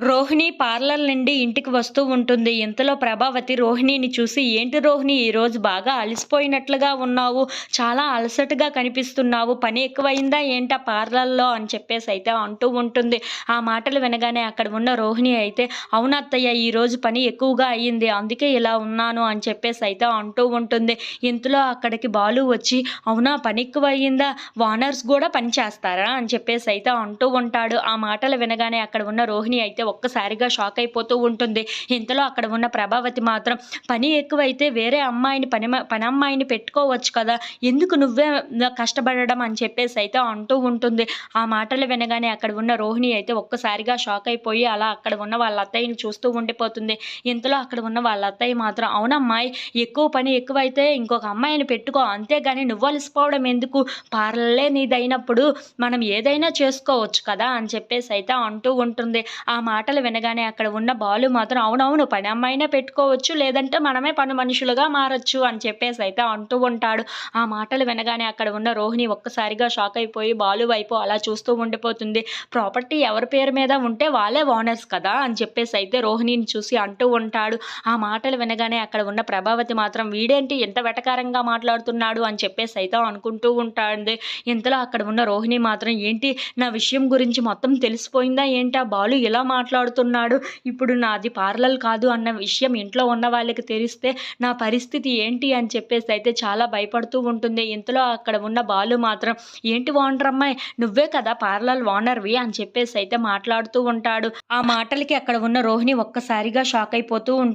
Rohini parlour నుండి ఇంటికి వస్తూ ఉంటుంది. ఇంతలో ప్రభావతి రోహిణిని చూసి, "ఏంటి రోహిణి ఈరోజు బాగా అలసిపోయినట్లుగా ఉన్నావు. చాలా అలసటగా కనిపిస్తున్నావు. పని ఎక్కువయిందా ఏంటా పార్లర్‌లో" అని చెప్పేసైతే అంటూ ఉంటుంది. ఆ మాటలు వినగానే అక్కడ ఉన్న రోహిణి అయితే, "అవును అత్తయ్య, ఈరోజు పని ఎక్కువగా అయింది. అందుకే ఇలా ఉన్నాను" అని చెప్పేసైతే అంటూ ఉంటుంది. ఇంతలో అక్కడికి బాలు వచ్చి, "అవునా, పని ఎక్కువయిందా? ఓనర్స్ గూడా పని చేస్తారా?" అని చెప్పేసైతే అంటూ ఉంటాడు. ఆ మాటలు వినగానే అక్కడ ఉన్న రోహిణి అయితే ఒక్కసారిగా షాక్ అయిపోతూ ఉంటుంది. ఇంతలో అక్కడ ఉన్న ప్రభావతి మాత్రం, "పని ఎక్కువైతే వేరే అమ్మాయిని పనమ్మాయిని పెట్టుకోవచ్చు కదా! ఎందుకు నువ్వే కష్టపడడం" అని చెప్పేసైతే అంటూ ఉంటుంది. ఆ మాటలు వినగానే అక్కడ ఉన్న రోహిణి అయితే ఒక్కసారిగా షాక్ అయిపోయి అలా అక్కడ ఉన్న వాళ్ళ అత్తయ్యని చూస్తూ ఉండిపోతుంది. ఇంతలో అక్కడ ఉన్న వాళ్ళ అత్తయ్య మాత్రం, "అవునమ్మాయి, ఎక్కువ పని ఎక్కువైతే ఇంకొక అమ్మాయిని పెట్టుకో. అంతేగాని నువ్వు అలసిపోవడం ఎందుకు? పార్లరే నీదైనప్పుడు మనం ఏదైనా చేసుకోవచ్చు కదా!" అని చెప్పేసైతే అంటూ ఉంటుంది. ఆ మాటలు వినగానే అక్కడ ఉన్న బాలు మాత్రం, "అవునవును, పని అమ్మాయినే పెట్టుకోవచ్చు. లేదంటే మనమే పని మనుషులుగా మారొచ్చు" అని చెప్పేసైతే అంటూ ఉంటాడు. ఆ మాటలు వినగానే అక్కడ ఉన్న రోహిణి ఒక్కసారిగా షాక్ అయిపోయి బాలు వైపు అలా చూస్తూ ఉండిపోతుంది. "ప్రాపర్టీ ఎవరి పేరు మీద ఉంటే వాళ్ళే ఓనర్స్ కదా!" అని చెప్పేసైతే రోహిణిని చూసి అంటూ ఉంటాడు. ఆ మాటలు వినగానే అక్కడ ఉన్న ప్రభావతి మాత్రం, "వీడేంటి ఇంత వెటకారంగా మాట్లాడుతున్నాడు" అని చెప్పేసైతే అనుకుంటూ ఉంటుంది. ఇంతలో అక్కడ ఉన్న రోహిణి మాత్రం, "ఏంటి, నా విషయం గురించి మొత్తం తెలిసిపోయిందా ఏంటా? బాలు ఇలా మాట్లాడుతున్నాడు. ఇప్పుడు నాది పార్లర్ కాదు అన్న విషయం ఇంట్లో ఉన్న వాళ్ళకి తెలిస్తే నా పరిస్థితి ఏంటి" అని చెప్పేసైతే చాలా భయపడుతూ ఉంటుంది. ఇంతలో అక్కడ ఉన్న బాలు మాత్రం, "ఏంటి ఓనర్ అమ్మాయి, నువ్వే కదా పార్లర్ ఓనర్‌వి" అని చెప్పేసైతే మాట్లాడుతూ ఉంటాడు. ఆ మాటలకి అక్కడ ఉన్న రోహిణి ఒక్కసారిగా షాక్ అయిపోతూ ఉంటుంది.